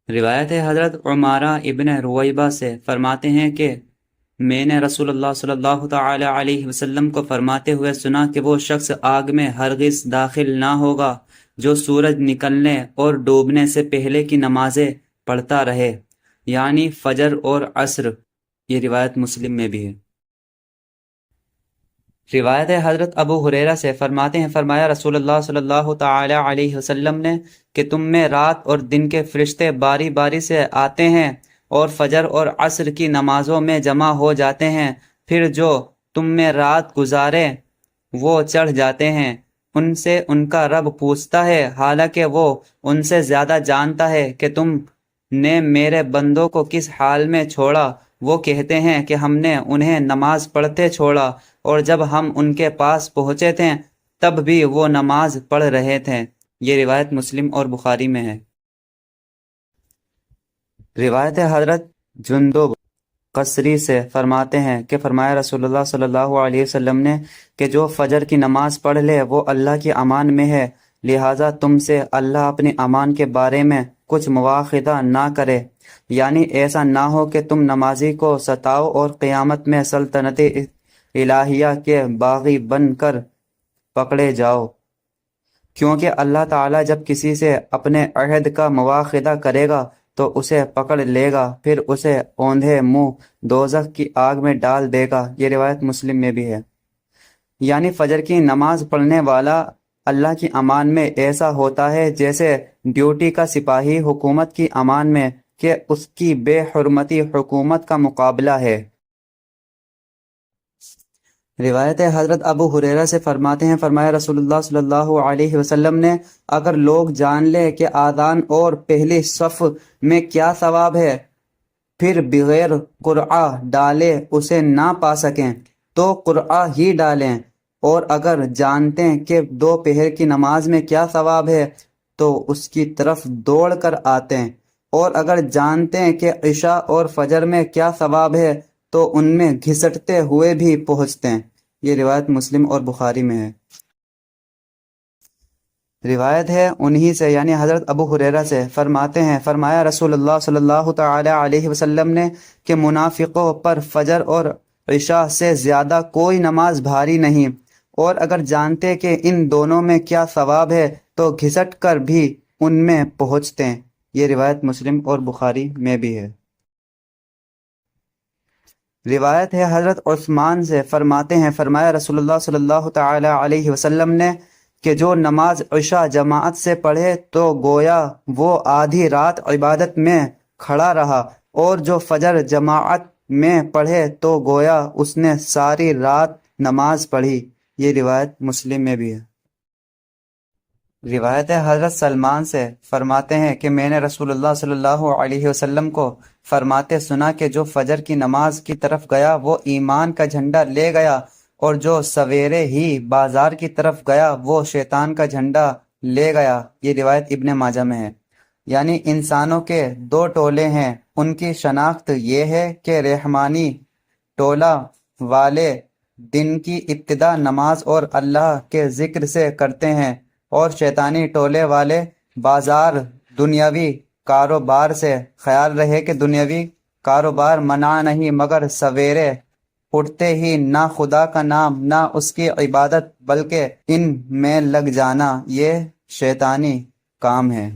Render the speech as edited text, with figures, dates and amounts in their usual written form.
روایت ہے حضرت عمارہ ابن رویبہ سے، فرماتے ہیں کہ میں نے رسول اللہ صلی اللہ تعالی علیہ وسلم کو فرماتے ہوئے سنا کہ وہ شخص آگ میں ہرگز داخل نہ ہوگا جو سورج نکلنے اور ڈوبنے سے پہلے کی نمازیں پڑھتا رہے، یعنی فجر اور عصر۔ یہ روایت مسلم میں بھی ہے۔ روایت ہے حضرت ابو ہریرہ سے، فرماتے ہیں فرمایا رسول اللہ صلی اللہ تعالی علیہ وسلم نے کہ تم میں رات اور دن کے فرشتے باری باری سے آتے ہیں اور فجر اور عصر کی نمازوں میں جمع ہو جاتے ہیں، پھر جو تم میں رات گزارے وہ چڑھ جاتے ہیں، ان سے ان کا رب پوچھتا ہے، حالانکہ وہ ان سے زیادہ جانتا ہے کہ تم نے میرے بندوں کو کس حال میں چھوڑا۔ وہ کہتے ہیں کہ ہم نے انہیں نماز پڑھتے چھوڑا، اور جب ہم ان کے پاس پہنچے تھے تب بھی وہ نماز پڑھ رہے تھے۔ یہ روایت مسلم اور بخاری میں ہے۔ روایت حضرت جندب قصری سے، فرماتے ہیں کہ فرمایا رسول اللہ صلی اللہ علیہ وسلم نے کہ جو فجر کی نماز پڑھ لے وہ اللہ کی امان میں ہے، لہٰذا تم سے اللہ اپنی امان کے بارے میں کچھ مواخذہ نہ کرے، یعنی ایسا نہ ہو کہ تم نمازی کو ستاؤ اور قیامت میں سلطنت الہیہ کے باغی بن کر پکڑے جاؤ، کیونکہ اللہ تعالیٰ جب کسی سے اپنے عہد کا مواخذہ کرے گا تو اسے پکڑ لے گا، پھر اسے اوندھے منہ دوزخ کی آگ میں ڈال دے گا۔ یہ روایت مسلم میں بھی ہے۔ یعنی فجر کی نماز پڑھنے والا اللہ کی امان میں ایسا ہوتا ہے جیسے ڈیوٹی کا سپاہی حکومت کی امان میں کہ اس کی بے حرمتی حکومت کا مقابلہ ہے۔ روایت حضرت ابو ہریرہ سے، فرماتے ہیں فرمایا رسول اللہ صلی اللہ علیہ وسلم نے اگر لوگ جان لے کہ آذان اور پہلی صف میں کیا ثواب ہے، پھر بغیر قرعہ ڈالے اسے نہ پا سکیں تو قرعہ ہی ڈالیں، اور اگر جانتے کہ دوپہر کی نماز میں کیا ثواب ہے تو اس کی طرف دوڑ کر آتے ہیں، اور اگر جانتے ہیں کہ عشاء اور فجر میں کیا ثواب ہے تو ان میں گھسٹتے ہوئے بھی پہنچتے ہیں۔ یہ روایت مسلم اور بخاری میں ہے۔ روایت ہے انہی سے یعنی حضرت ابو ہریرہ سے، فرماتے ہیں فرمایا رسول اللہ صلی اللہ تعالی علیہ وسلم نے کہ منافقوں پر فجر اور عشاء سے زیادہ کوئی نماز بھاری نہیں، اور اگر جانتے کہ ان دونوں میں کیا ثواب ہے تو گھسٹ کر بھی ان میں پہنچتے ہیں۔ یہ روایت مسلم اور بخاری میں بھی ہے۔ روایت ہے حضرت عثمان سے، فرماتے ہیں فرمایا رسول اللہ صلی اللہ تعالی علیہ وسلم نے کہ جو نماز عشاء جماعت سے پڑھے تو گویا وہ آدھی رات عبادت میں کھڑا رہا، اور جو فجر جماعت میں پڑھے تو گویا اس نے ساری رات نماز پڑھی۔ یہ روایت مسلم میں بھی ہے۔ روایت ہے حضرت سلمان سے، فرماتے ہیں کہ میں نے رسول اللہ صلی اللہ علیہ وسلم کو فرماتے سنا کہ جو فجر کی نماز کی طرف گیا وہ ایمان کا جھنڈا لے گیا، اور جو سویرے ہی بازار کی طرف گیا وہ شیطان کا جھنڈا لے گیا۔ یہ روایت ابن ماجہ میں ہے۔ یعنی انسانوں کے دو ٹولے ہیں، ان کی شناخت یہ ہے کہ رحمانی ٹولہ والے دن کی ابتدا نماز اور اللہ کے ذکر سے کرتے ہیں، اور شیطانی ٹولے والے بازار دنیاوی کاروبار سے۔ خیال رہے کہ دنیاوی کاروبار منع نہیں، مگر سویرے اٹھتے ہی نہ خدا کا نام نہ اس کی عبادت بلکہ ان میں لگ جانا، یہ شیطانی کام ہے۔